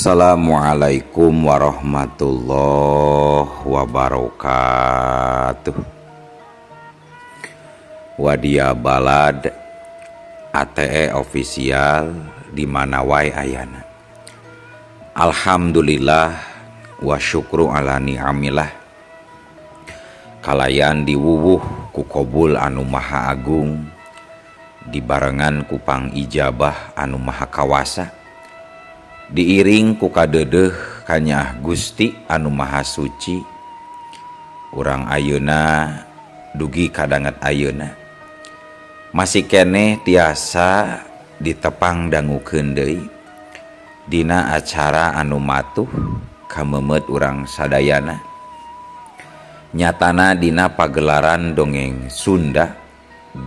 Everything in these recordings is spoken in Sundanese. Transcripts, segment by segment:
Assalamualaikum warahmatullahi wabarakatuh. Wadia balad ATE official di mana wae ayana. Alhamdulillah wa syukru ala ni'amillah. Kalayan diwuwuh ku qobul anu maha agung, dibarengan ku pang ijabah anu maha kawasa. Diiring ku kadeudeuh kanyah Gusti anu maha suci. Urang ayeuna dugi kadanget ayeuna masih keneh tiasa ditepang dangukeun deui dina acara anu matuh kameumeut urang sadayana. Nyatana dina pagelaran dongeng Sunda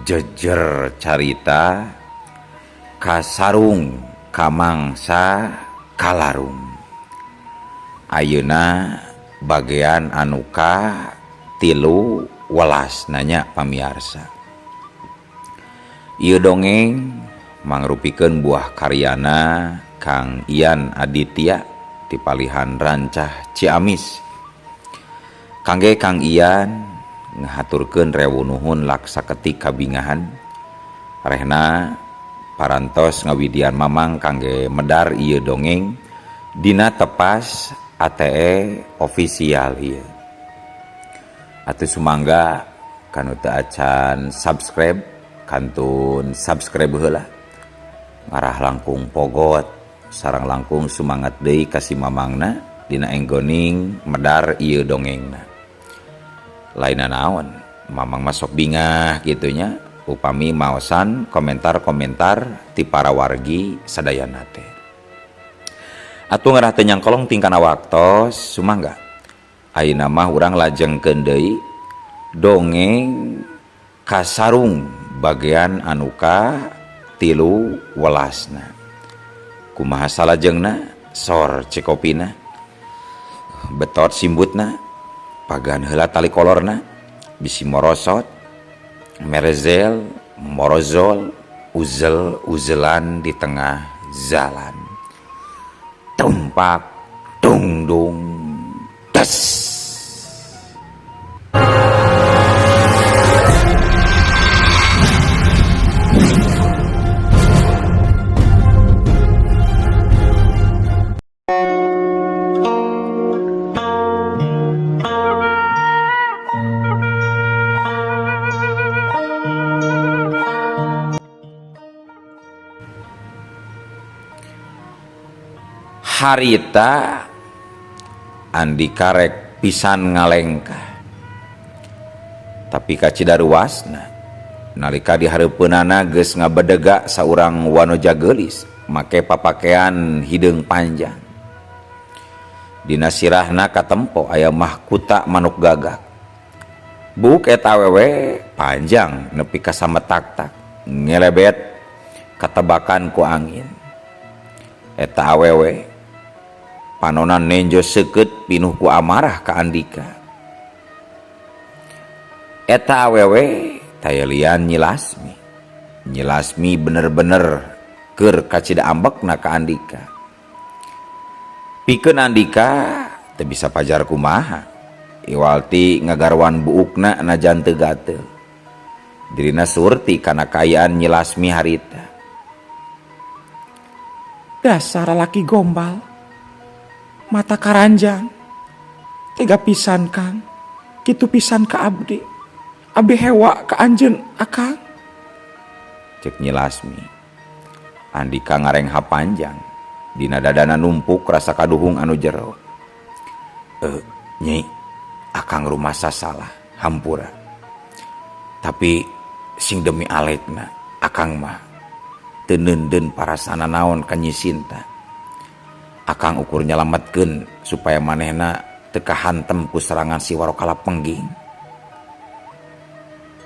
jejer carita kasarung kamangsa kalarung. Ayeuna bagian anu ka 3 welas nanya pamiarsa. Ieu dongeng mangrupikeun buah karyana Kang Ian Aditya ti Palihan Rancah Ciamis. Kangge Kang Ian ngahaturkeun rewu nuhun laksaketi kabingahan rehna parantos ngawidian mamang kangge medar ieu dongeng dina tepas ATE official ieu. Atuh sumangga kanu teu acan subscribe kantun subscribe heula. Ngarah langkung pogot sareng langkung sumangat deui ka si mamangna dina enggoning medar ieu dongengna. Lainna naon, mamang masok bingah gitunya. Upami maosan komentar-komentar ti para wargi sadayana teh. Atuh ngarah teu nyangkolong tingkana waktos sumangga. Ayeuna mah urang lajengkeun deui dongeng kasarung bagian anu ka 3 welasna. Kumaha salajengna sor cekopina. Betot simbutna pagan heula tali kolorna bisi morosot merezel, morozol, uzel-uzelan di tengah jalan. Tumpak, dung-dung, das. Harita Andika rek pisan ngalengkah, tapi kacidaruasna nalika dihareupeunana geus ngabedega saurang wanoja geulis make papakean hideung panjang. Dina sirahna katempo aya mahkuta manuk gagak. Buk eta awewe panjang nepi ka sametak-tak ngelebet katebakan ku angin. Eta awewe panonan nenjo seukeut pinuh ku amarah ka Andika. Eta awewe tayelian Nyilasmi. Nyilasmi bener-bener keur kacida ambekna ka Andika. Pikeun Andika teu bisa pajar kumaha. Iwalti ngagarwan buukna najan teu gatel. Dirina surti kana kayaan Nyilasmi harita. Dasar laki gombal, mata karanjang, tega pisan Kang, kitu pisan ka abdi, abdi hewa ka anjeun akang. Cek Nyilasmi. Andika ngarengha panjang, dina dadana numpuk rasa kaduhung anu jero. Nyi, akang rumasa salah, hampura. Tapi sing demi aletna, akang mah teu neundeun parasana naon ka Nyi Sinta. Akang ukur nyalametkeun supaya manehna teu kahantem ku serangan si Warokala Pengging.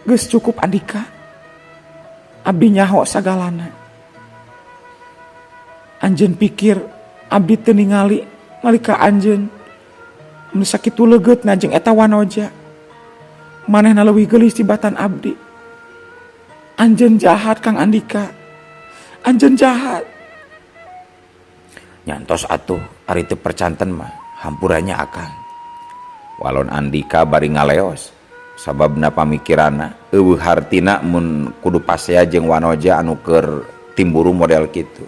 Geus cukup Andika, abdi nyaho sagalana. Anjeun pikir abdi teu ningali nalika anjeun mun sakitu leugeut najeng eta wanoja. Manehna leuwih geulis tibatan abdi. Anjeun jahat Kang Andika. Anjeun jahat. Nyantos atuh ari teu percanten mah hampurannya akang. Walon Andika bari ngaleos sababna pamikiranna eueuh hartina mun kudu pasea jeung wanoja anu keur timburu model kitu.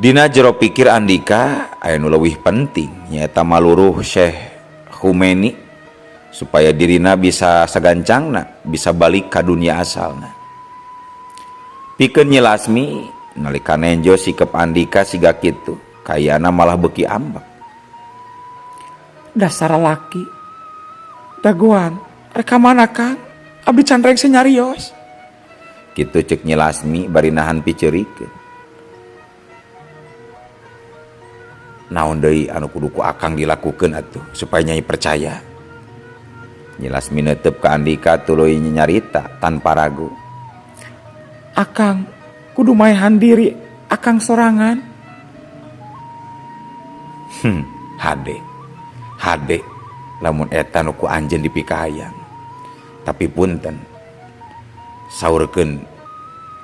Dina jero pikir Andika aya nu leuwih penting nyaeta maluruh Syekh Khomeini supaya dirina bisa sagancangna bisa balik ka dunia asalna. Pikeun Nyi Lasmi nalika nenjo sikep Andika siga kitu kayana malah beuki ambek. Dasar laki daguan reka mana Kang, abdi can rengse nyarios. Kitu ceuk Nyi Lasmi bari nahan piceurikeun. Naon deui anu kudu ku akang dilakukeun atuh supaya Nyai percaya. Nyi Lasmi neuteup ka Andika tuluy nyarita tanpa ragu. Akang kudu maehan diri akang sorangan. Hade lamun eta nu ku anjeun dipikahayang. Tapi punten saurkeun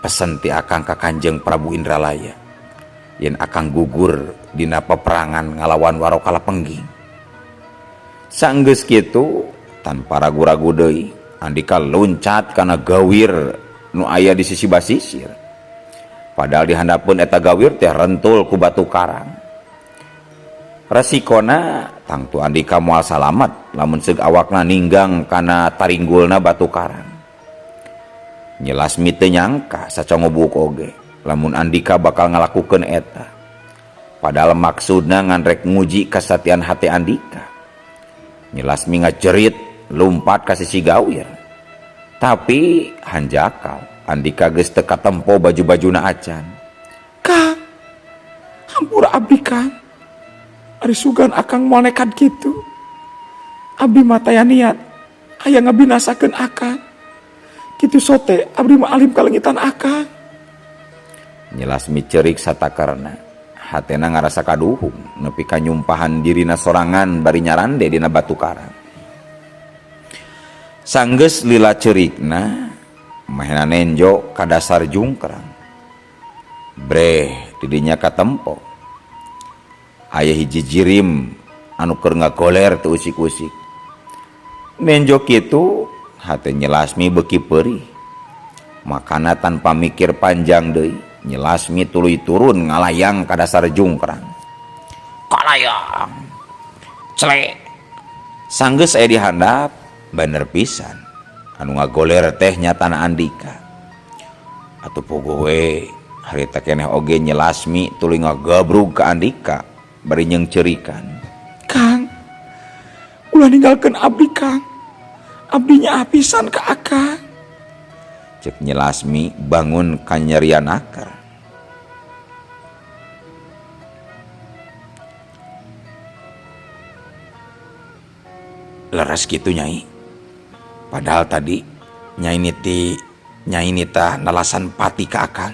pesen ti akang ka Kanjeng Prabu Indralaya yen akang gugur dina peperangan ngalawan Warokala Pengging. Saenggeus kitu tanpa ragu-ragu deui Andika loncat kana gawir nu aya di sisi basisir. Padahal di handapeun eta gawir teh rentul ku batu karang. Resikona tangtu Andika moal salamet lamun seug awakna ninggang kana taringgulna batu karang. Nyi Lasmi teu nyangka sacongobuk oge lamun Andika bakal ngalakukeun eta. Padahal maksudna ngan rek nguji kasatian hate Andika. Nyi Lasmi ngacerit lumpat ka sisi gawir. Tapi hanjakal Andika geus teu katempo baju-bajuna acan. Kang, hampura abdi Kang. Ari sugan akang moal nekat gitu. Abdi mah taya niat aya ngabinasakeun akang. Kitu sote abdi mah alim kalengitan akang. Nyi Lasmi ceurik satakarna. Hatena ngarasa kaduhung nepi ka nyumpahan dirina sorangan bari nyarande dina batu karang. Sanggeus lila ceurikna mahena nenjo ka dasar jungkrang. Breh didinya katempo aya hiji jirim anu keur ngagoler teu usik-usik. Nenjo kitu hate Nyi Lasmi beuki peurih. Makana tanpa mikir panjang deui Nyi Lasmi tuluy turun ngalayang ka dasar jungkrang. Kalayang. Clek. Sanggeus aya di handap bener pisan anu ngagoler teh nyatana Andika. Atuh puguh we harita keneh oge Nyi Lasmi tuluy ngagabrug ka Andika bari nyeung ceurikan. Kang, ulah ninggalkeun abdi Kang. Abdinya apisan ka akang. Cek Nyi Lasmi bangun ka nyerian akar. Leres kitu Nyai. Padahal tadi Nyai nita nalasan pati ka akang.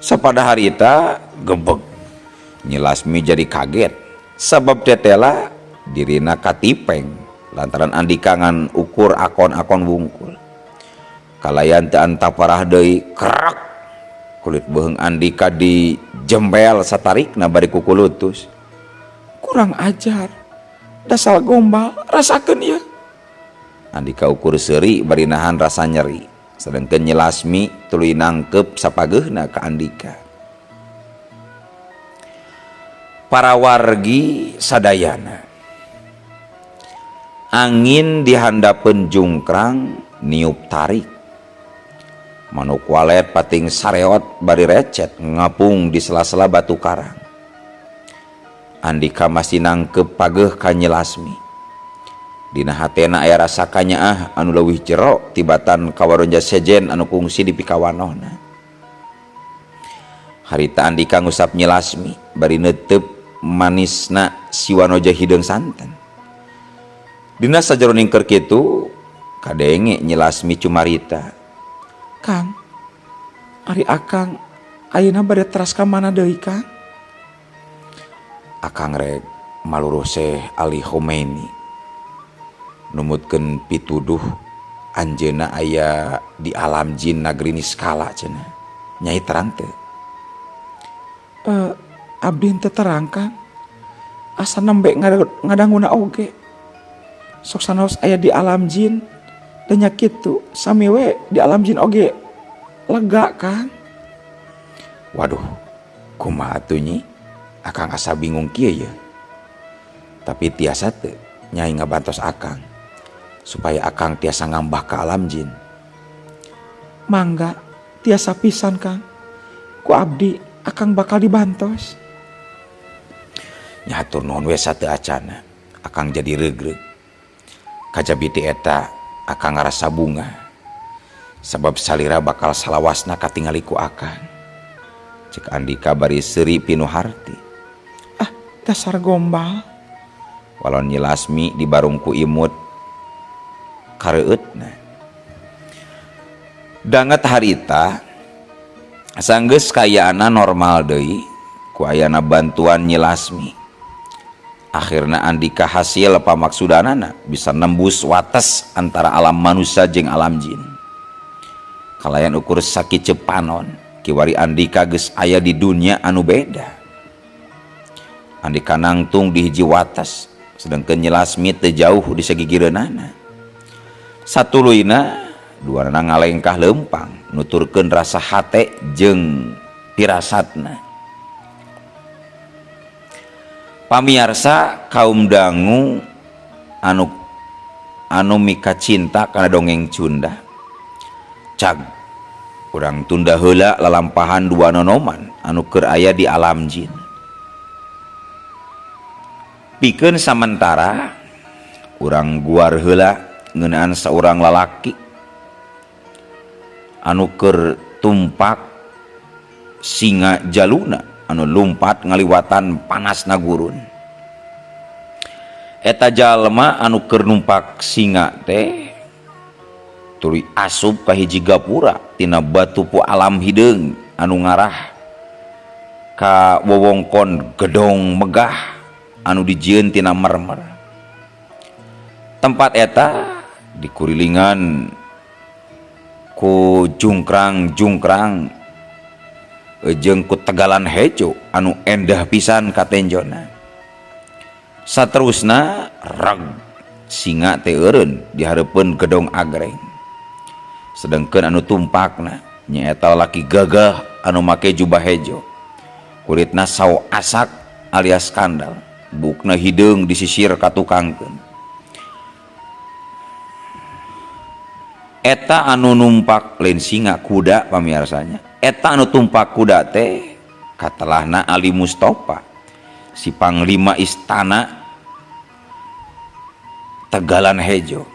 Sapada harita gebeg Nyi Lasmi jadi kaget sabab tetela dirina katipeng lantaran Andika ngan ukur akon-akon wungkul. Kalayan teu antaparah deui kerak kulit beuheung Andika dijembel satarikna bari ku kulutus. Kurang ajar. Dasar gombal rasakeun ieu. Andika ukur seuri bari nahan rasa nyeri. Sedengkeun Nyi Lasmi tuluy nangkep sapageuna ka Andika. Para wargi sadayana. Angin di handapeun jungkrang niup tarik. Manuk walet pating sareot bari recet ngapung di sela-sela batu karang. Andika masih nangkep pageuh ka Nyi Lasmi. Dina hatena aya rasa kanyaah anu leuwih jero tibatan kawaronja sejen anu kungsi di pikawanohna. Harita Andika ngusap Nyi Lasmi bari neuteup manisna si wanoja hideung santen. Dina sajero ningker kitu kadenge Nyi Lasmi cumarita. Kang, ari akang ayeuna bade teras ka mana deui Kang? Akang rek maluruh Syekh Ali Khomeini numutkeun pituduh anjeunna aya di alam jin nagri Niskala cenah. Nyai terang teu? Abdi teu terang Kang. Asa nembe ngadanguna oge. Sok sanaos aya di alam jin dan nya kitu sami we di alam jin oge lega Kang. Waduh, kumaha atuh nyi? Akang asa bingung kieu ya. Tapi tiasa teu Nyai ngabantos akang supaya akang tiasa ngambah ke alam jin. Mangga tiasa pisan Kang. Ku abdi akang bakal dibantos. Nya hatur nuhun we sateu acana. Akang jadi regreg. Kajabi ti eta akang ngarasa bunga. Sabab salira bakal salawasna katingali ku akang. Cek Andika bari seuri pinuh harti. Dasar gombal. Walon Nyi Lasmi dibarungku imut kareueutna. Danget harita sanggeus kayaana normal deui ku ayana bantuan Nyi Lasmi. Akhirna Andika hasil pamaksudanana bisa nembus wates antara alam manusia jeung alam jin. Kalayan ukur sakieu panon kiwari Andika geus aya di dunia anu beda. Andika nangtung di hiji wates sedangkeun Nyi Lasmi teu jauh di sagigireunana. Satuluyna duana ngalengkah leumpang nuturkeun rasa hate jeung pirasatna. Pamiarsa kaum dangu anu mika cinta kana dongeng Cunda. Cag urang tunda heula lalampahan dua nonoman anu keur aya di alam jin. Pikeun sementara urang guar heula ngeunaan saurang lalaki anu keur tumpak singa jaluna anu lumpat ngaliwatan panasna gurun. Eta jalma anu keur numpak singa teh tuluy asup ka hiji gapura tina batu pu alam hideung anu ngarah ka wewengkon gedong megah anu dijieun tina mermer. Tempat eta dikurilingan ku jungkrang-jungkrang jeung ku tegalan hejo anu endah pisan katenjona. Saterusna reg singa teh eureun dihareupeun gedong agreng. Sedengkeun anu tumpakna nyaeta lalaki gagah anu make jubah hejo. Kulitna sawo asak alias kandal. Bukna hideung disisir katukangkeun. Eta anu numpak lain singa kuda pamiarsanya. Eta anu tumpak kuda teh katelahna Ali Mustofa, si panglima istana Tegalan Hejo.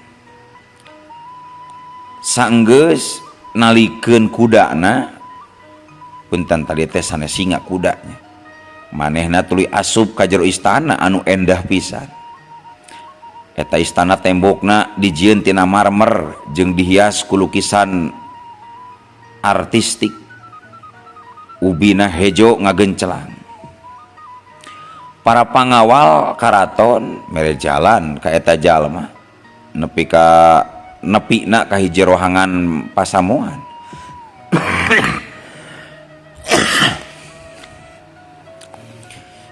Sanggeus nalikeun kudana punten tadi teh sanes singa kudanya. Manehna tuluy asup ka jero istana anu endah pisan. Eta istana tembokna dijieun tina marmer jeung dihias ku lukisan artistik. Ubina hejo ngagencelang. Para pangawal karaton mere jalan ka eta jalma nepina ka hiji rohangan pasamuan.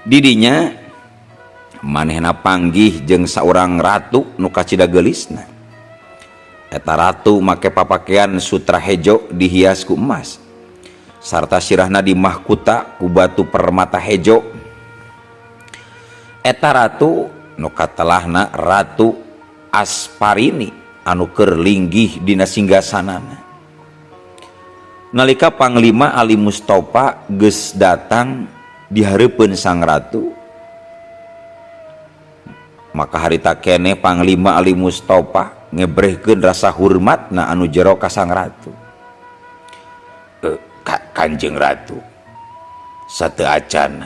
Didinya manehna panggih jeung saurang ratu nu kacida geulisna. Eta ratu make papakean sutra hejo dihias ku emas sarta sirahna dimahkuta ku batu permata hejo. Eta ratu nu katelahna Ratu Asparini anu keur linggih dina singgasanana. Nalika Panglima Ali Mustofa geus datang dihareupeun sang ratu, maka harita keneh Panglima Ali Mustofa ngebrehkeun rasa hormatna anu jero ka sang ratu. Kanjeng Ratu, sateu acan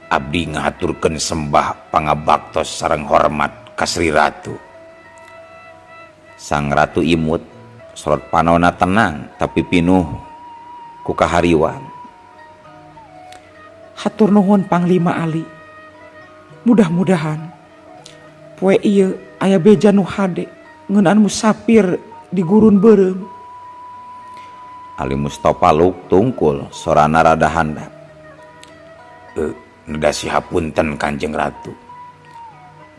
abdi ngaturkeun sembah pangabaktos sareng hormat ka Sri Ratu. Sang ratu imut, sorot panonna tenang tapi pinuh ku kahariwang. Hatur nuhun Panglima Ali. Mudah-mudahan poe ieu aya beja nu hade ngeunaan musafir di gurun beureum. Ali Mustofa luk tungkul sorana rada handap. Nedasi hapunten Kanjeng Ratu.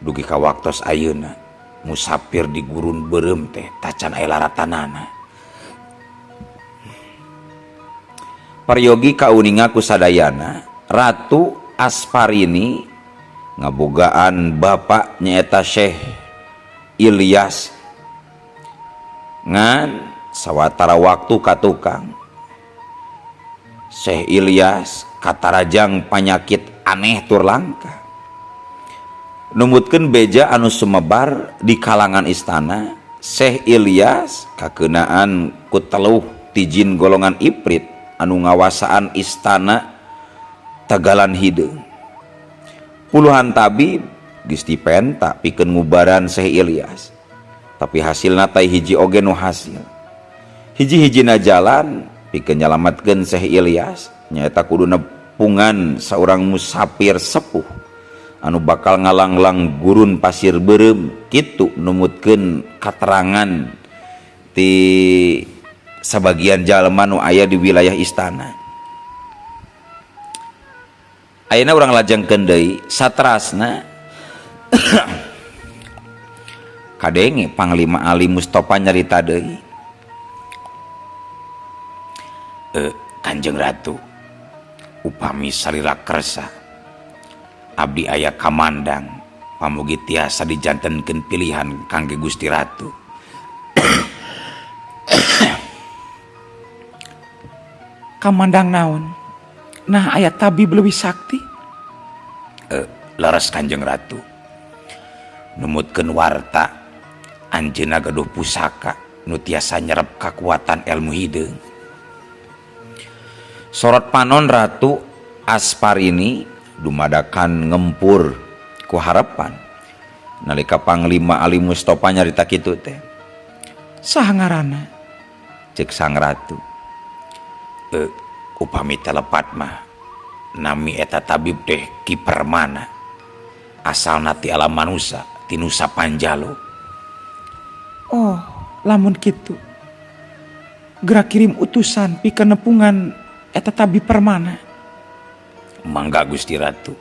Dugi ka waktos ayeuna musafir di gurun beureum teh tacan aya laratanana. Paryogi kauninga kusadayana Ratu Asparini ngabogaan bapak nyaeta Syekh Ilyas ngan sawatara waktu katukang Syekh Ilyas katarajang panyakit aneh tur langka. Numutkeun beja anu sumebar di kalangan istana, Syekh Ilyas kakeunaan ku teluh ti jin golongan Ifrit anu ngawasaan istana Tagalan Hideung. Puluhan tabib geus dipenta pikeun ngubaran Syekh Ilyas. Tapi hasilna teh hiji oge nu hasil. Hiji-hijina jalan pikeun nyalametkeun Syekh Ilyas nyaeta kudu nepungan saurang musafir sepuh anu bakal ngalanglang gurun pasir beureum kitu numutkeun katerangan ti sabagian jalma nu aya di wilayah istana. Ayeuna urang lajengkeun deui saterasna kadenge Panglima Ali Mustofa nyarita deui. Kanjeng Ratu, upami salira kersa abdi aya kamandang pamugi tiasa dijantenkeun pilihan kangge Gusti Ratu. Kamandang naon? Nah aya tabib leuwih sakti. Leres Kanjeng Ratu. Numutkeun warta anjeunna gaduh pusaka nu tiasa nyerep kakuatan ilmu hideung. Sorot panon Ratu Asparini dumadakan ngempur ku harapan nalika Panglima Ali Mustofa nyarita kitu teh. Saha ngaranna? Cek Sang Ratu. Upami telepat mah nami eta tabib teh Ki Permana. Asalna ti alam manusia ti Nusa Panjalu. Oh, lamun kitu. Gerak kirim utusan pikeun nepungan eta tabib Permana. Mangga Gusti Ratu.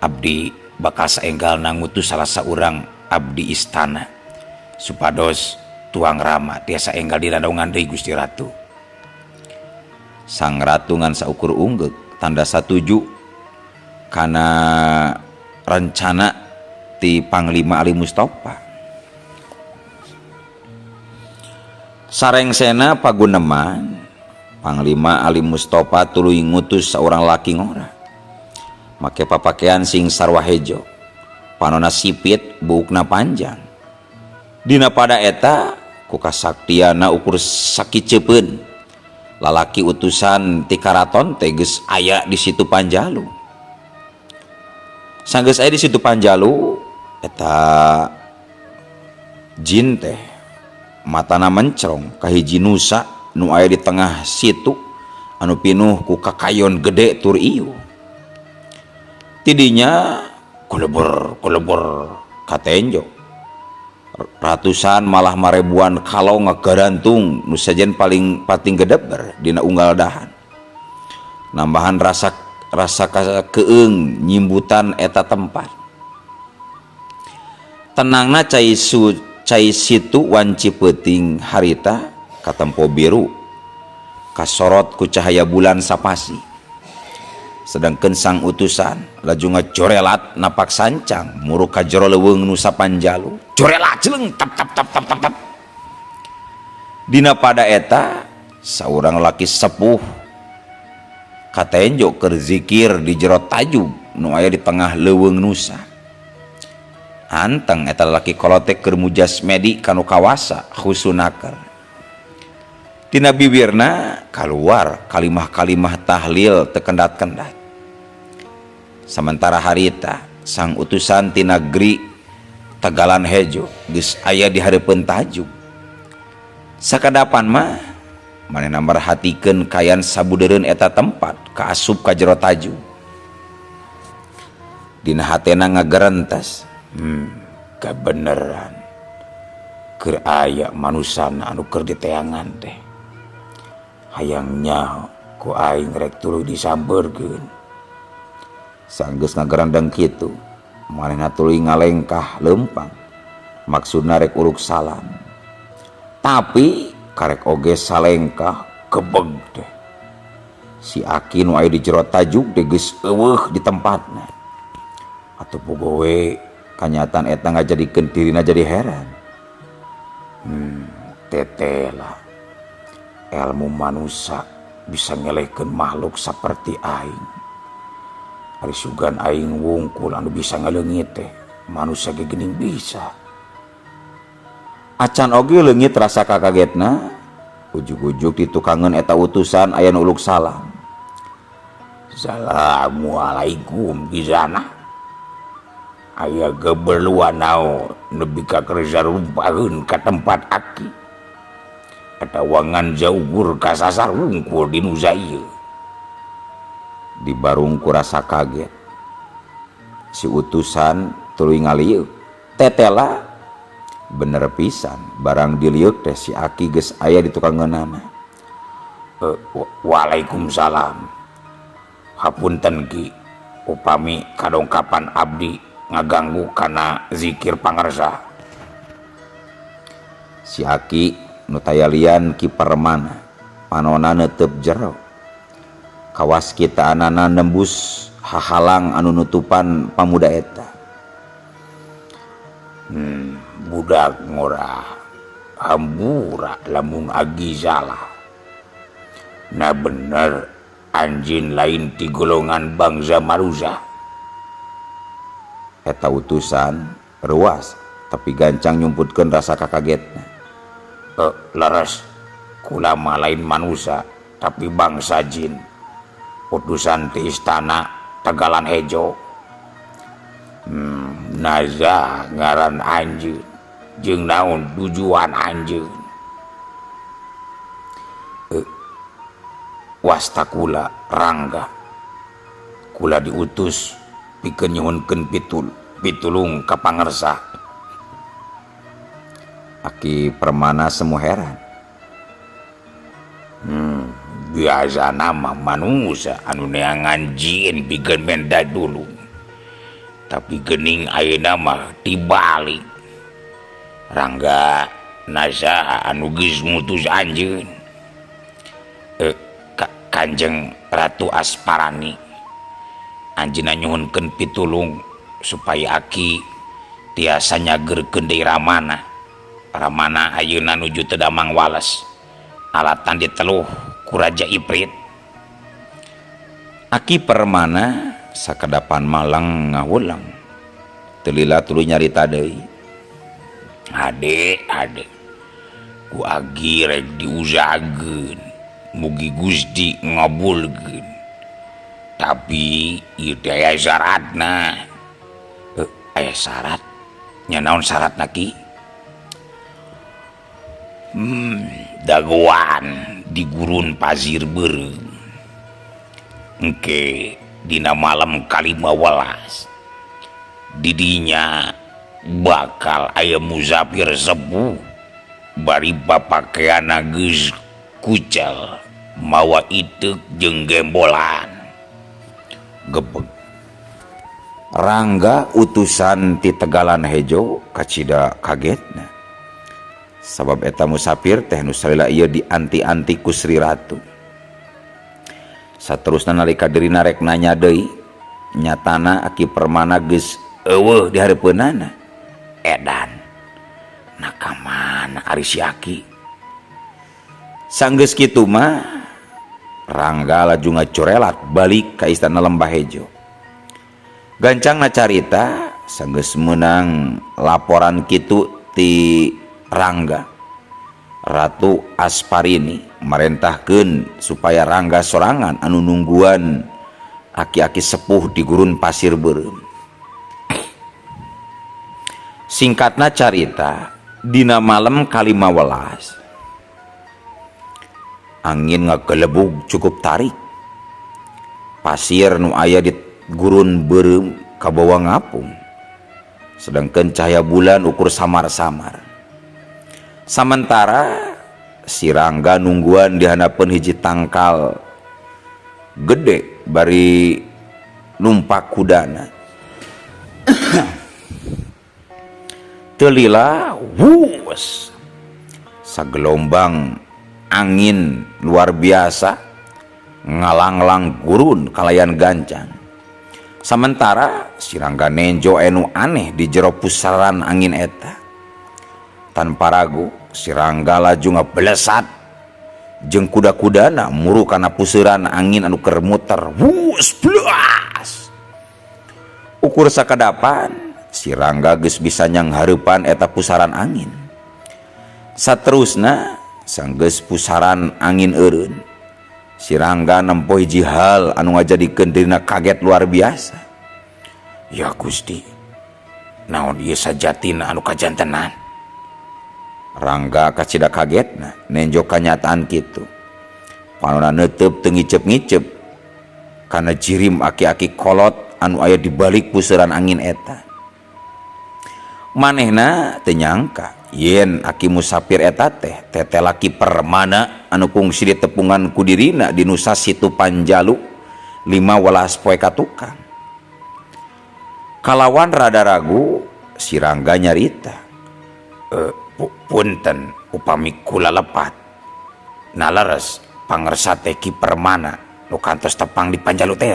Abdi bakal saenggalna ngutus salah saurang abdi istana supados tuang rama tiasa enggal didadongan deui Gusti Ratu. Sang Ratu ngan saukur unggek tanda satuju kana rencana ti Panglima Ali Mustofa. Sarengsena paguneman Panglima Ali Mustofa tuluy ngutus saurang laki ngora make papakean sing sarwa hejo panona sipit buukna panjang dina pada eta ku kasaktiana ukur sakicepeun lalaki utusan ti karaton teh geus aya di Situ Panjalu. Sanggeus aya di Situ Panjalu eta jin teh matana mencrong ka hiji nusa nu aya di tengah situ anu pinuh ku kakayon gede tur ieu. Tidinya kulebur katenjo ratusan malah marebuan kalau ngagarantung nu sajen pating gedeber dina unggal dahan. Nambahan rasa keung nyimbutan eta tempat. Tenangna cai situ wanci peuting harita katempo biru kasorot ku cahaya bulan sapasi. Sedangkan sang utusan laju ngajorelat napak sancang muruk ka jero leuweung Nusa Panjalu. Jorelat celeng tap tap tap tap tap tap. Dina pada eta saurang laki sepuh katenjo keur zikir di jero tajub nu aya di tengah leuweung nusa. Anteng eta laki kolotek keur mujasmedi kanu kawasa khusunaker. Tina bibirna kaluar kalimah-kalimah tahlil tekendat-kendat. Sementara harita sang utusan ti negeri Tagalan Hejo geus aya di hareupeun tajub. Sakadapan mah manehna merhatikeun kayan sabudeureun eta tempat kaasup ka jero tajub. Dina hatena ngagerentas, kabeneran keur aya manusana anu keur diteangan teh. Hayang nyaho ku aing rek tuluy disampeurkeun Sanggeus ngagerandeng kitu manehna tuluy ngalengkah lempang maksudna rek uruk salam, tapi karek oge salengkah kebeg teh si Aki nu aya di jero tajuk teh geus eueuh di tempatna. Atuh bogowe kanyataan eta ngajadikeun dirina jadi heran. Tetela ilmu manusia bisa ngelehkeun makhluk seperti aing. Ari sugan aing wungkul anu bisa ngaleungit teh manusia ge geuning bisa. Acan oge leungit rasa kakagetna, ujug-ujug ditukangeun eta utusan aya nu uluk salam. Assalamualaikum gizana. Aya geberluan naon nepi ka kerja rumpaheun ka tempat Aki. Eta wangan jaugur ka sasar wungkul di nu ieu. Dibarung ku rasa kaget. Si utusan tuluy ngaliuk, "Tetela, bener pisan barang diliuk teh si Aki geus aya di tukangeunana." Waalaikumsalam. Hapunten Ki, upami kadongkapan abdi ngaganggu kana zikir pangarsa. Si Aki nu taya lian Ki Permana panonna neuteup jero. Kawas kita anana nembus hahalang anu nutupan pamuda eta. Budak ngora hambura lamun agi salah. Nah bener anjin lain ti golongan bangsa manusia. Eta utusan ruas tapi gancang nyumputkeun rasa kakagetna. Leres kula mah lain manusia tapi bangsa jin. Utusan ti istana Tegalan Hejo. Naza ngaran anjeun jeung naon tujuan anjeun? Wasta kula Rangga. Kula diutus pikeun nyuhunkeun pitulung ka pangarsa. Aki Permana semu heran. Biasa nama manusia anu neangan jin pikeun menda dulu. Tapi geuning ayeuna mah tibalik. Rangga nasa anu geus ngutus anjeun? Kanjeng Ratu Asparani, anjeunna nyuhunkeun pitulung supaya Aki tiasa nyageurkeun deui Ramana. Ramana ayeuna nuju teu Damang Wales, alatan diteluh ku Raja Iprit. Aki Permana sakadapan malang ngawulang, teu lila tuluy nyarita deui. Ade, ku agi rek diusahakeun mugi Gusti ngabulkeun. Tapi ieu teh aya syaratna. Aya syarat? Nya naon syaratna Ki? Dagoan di gurun pasir beureum. Engke dina malam ka-15 didinya bakal aya musafir sepuh bari papakeana geus kucel mawa iteuk jeung gembolan. Gebeg. Rangga utusan ti Tegalan Hejo kacida kagetna. Sabab eta musafir teh nu salila ieu dianti-anti ku Sri Ratu. Saterusna nalika dirina rek nanya deui, nyatana Aki Permana geus eueuh di hareupeunana. Edan. Nah ka mana ari si Aki? Sanggeus kitu mah Rangga laju ngacorelat balik ka istana Lembah Hejo. Gancangna carita sanggeus meunang laporan kitu ti Rangga, Ratu Asparini marentahkeun supaya Rangga sorangan anu nungguan aki-aki sepuh di gurun pasir beureum. Singkatna carita, dina malam ka-15 angin ngagelebug cukup tarik. Pasir nu aya di gurun beureum kabawa ngapung, sedangkan cahaya bulan ukur samar-samar. Sementara si Rangga nungguan di hadapan hiji tangkal gede bari numpak kudana. Telila wus sagelombang angin luar biasa ngalang-lang gurun kalayan gancang. Sementara si Rangga Nenjo enu aneh di jero pusaran angin eta. Tanpa ragu si Rangga laju ngabelesat jeung kuda-kudana muru kana puseran angin anu keur muter. Wus blas. Ukur sakadapan si Rangga geus bisa nyanghareupan eta pusaran angin. Saterusna sanggeus pusaran angin eureun, si Rangga nempo hiji hal anu ngajadikeun dirina kaget luar biasa. Ya Gusti, naon ieu sajatina anu kajantenan? Rangga kacida kagetna, nenjo kanyataan kitu. Panonna neuteup teu ngicep-ngicep kana jirim aki-aki kolot anu aya di balik pusaran angin eta. Manehna teu nyangka yen aki musafir eta teh teteh laki permana anu kungsi ditepungan ku dirina di Nusa Situ Panjalu 15 poe ka tukang. Kalawan rada ragu si Rangga nyarita, punten upami kula lepat naleres pangersa teh Ki Permana nu kantos tepang di Panjalu teh.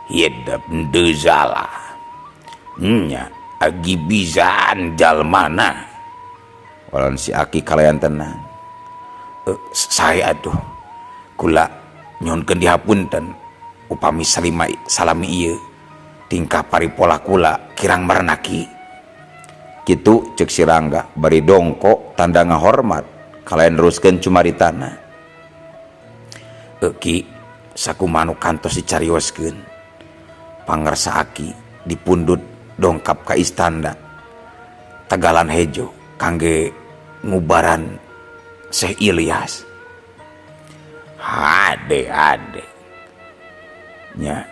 Hidup ndeuzalah nya agi bizaan jalmana. Walau si aki kalayan tenang. Saya aduh kula nyunkeun dihapunten upami salami ieu tingkah paripola kula kirang merenaki. Kitu ceuk si Rangga bari dongko tanda ngahormat kalayan neruskeun cumaritana. Ki sakumaha nu kantos dicarioskeun pangarsa aki dipundut dongkap ka istana Tegalan Hejo kangge ngubaran Syekh Ilyas. Ade nya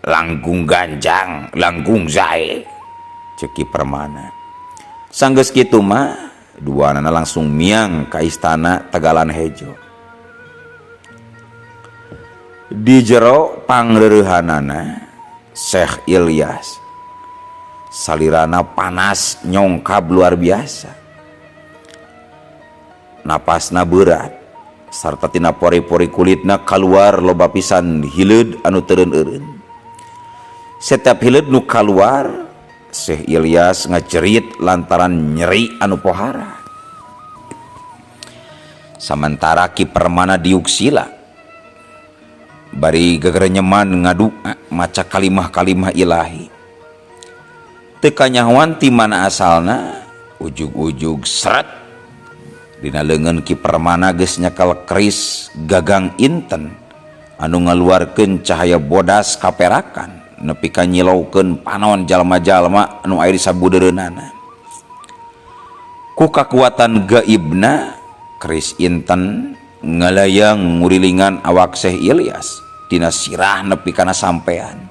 langgung ganjang langgung zae ceki Permana. Sanggeus kitu mah duanana langsung miang ka istana Tegalan Hejo. Di jero pangreurehanana Syekh Ilyas salirana panas nyongkab luar biasa, napasna berat sarta tina pori-pori kulitna keluar loba pisan hileud anu teureun-eureun. Setiap hileud nu kaluar Syekh Ilyas ngacerit lantaran nyeri anu pohara. Sementara Ki Permana diuksila bari gegerenyeman ngadua maca kalimah-kalimah ilahi. Teu kanyahoan ti mana asalna, ujug-ujug seret dina leungeun Ki Permana geus nyekel keris gagang inten anu ngaluarkeun cahaya bodas kaperakan nepi ka nyilaukeun panon jalma-jalma anu aya di sabudeureunana. Ku kakuatan gaibna keris inten ngalayang ngurilingan awak Syekh Ilyas tina sirah nepi kana sampean.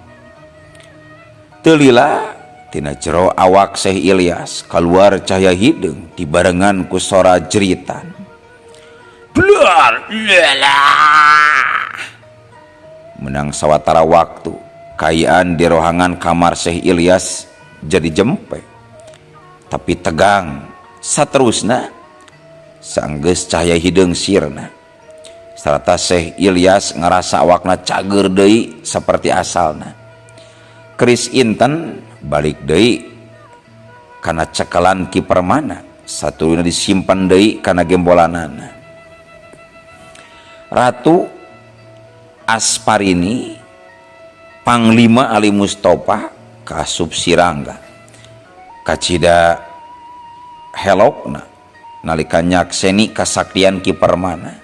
Teu lila tina jero awak Syekh Ilyas keluar cahaya hideung dibarengan ku sora jeritan. Blar lelah. Menang sawatara waktu kayaan di rohangan kamar Syekh Ilyas jadi jempe tapi tegang. Saterusna sanggeus cahaya hideung sirna sarta Syekh Ilyas ngerasa awakna cager deui seperti asalna. Keris inten balik deui kana cekelan Ki Permana, satuluna disimpan deui kana gembolanana. Ratu Asparini Panglima Ali Mustofa kasup si Rangga kacida helokna nalika nyakseni kasaktian Ki Permana.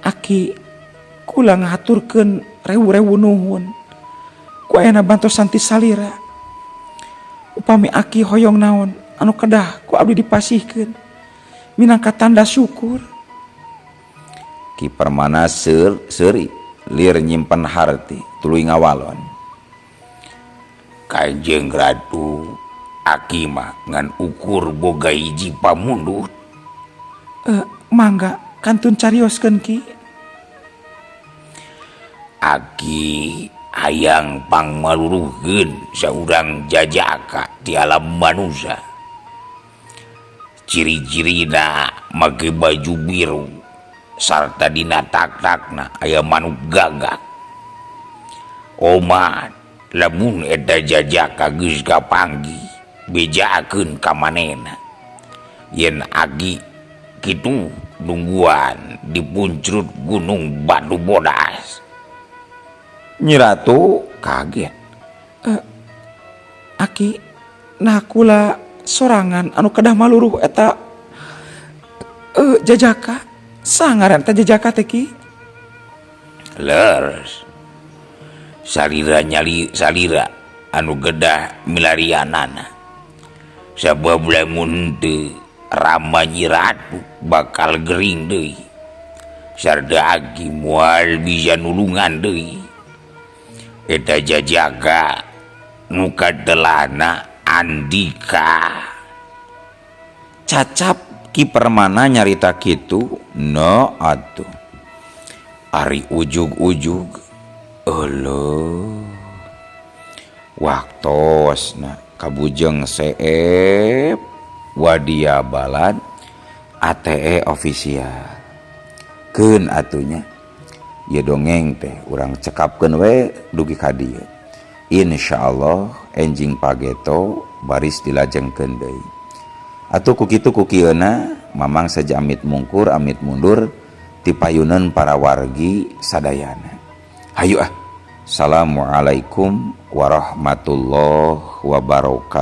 Aki kula ngaturkeun rewu-rewu nuhun ku ayeuna bantosan ti salira. Upami aki hoyong naon anu kedah ku abdi dipasihkeun minangka tanda syukur. Ki Permana seuri lir nyimpen harti tuluy ngawalon. Kanjeng Ratu, aki mah ngan ukur boga hiji pamundut. Mangga kantun carioskeun Ki. Aki hayang pangmaluruhkeun saurang jajaka di alam manusia. Ciri-cirina make baju biru sarta dina tak-takna aya manuk gagak. Omat lamun eta jajaka geus kapanggih bejakeun ka manehna. Yen agi kitu nungguan di puncrut gunung Batu Bodas. Nyi Ratu kaget. Aki nakula sorangan anu kedah maluruh eta jajaka. Sangaran teh jajaka teh Ki? Leres. Salira anu gedah milarianana. Sabab lamun teu rama Nyi Ratu bakal gering deui. Sarda agi moal bisa nulungan deui. Eta jajaka nu kadelana Andika. Cacap Ki Permana nyarita kitu. No atuh. Ari ujug-ujug waktosna kabujeng seep wadia balad ATE official. Keun atunya ya dongeng teh urang cekapkeun we dugi ka dieu. Insyaallah enjing pageto baris dilajengkeun deui. Atuh ku kitu ku kieuna mamang saja amit mungkur amit mundur ti payuneun para wargi sadayana. Hayu Assalamualaikum warahmatullahi wabarakatuh.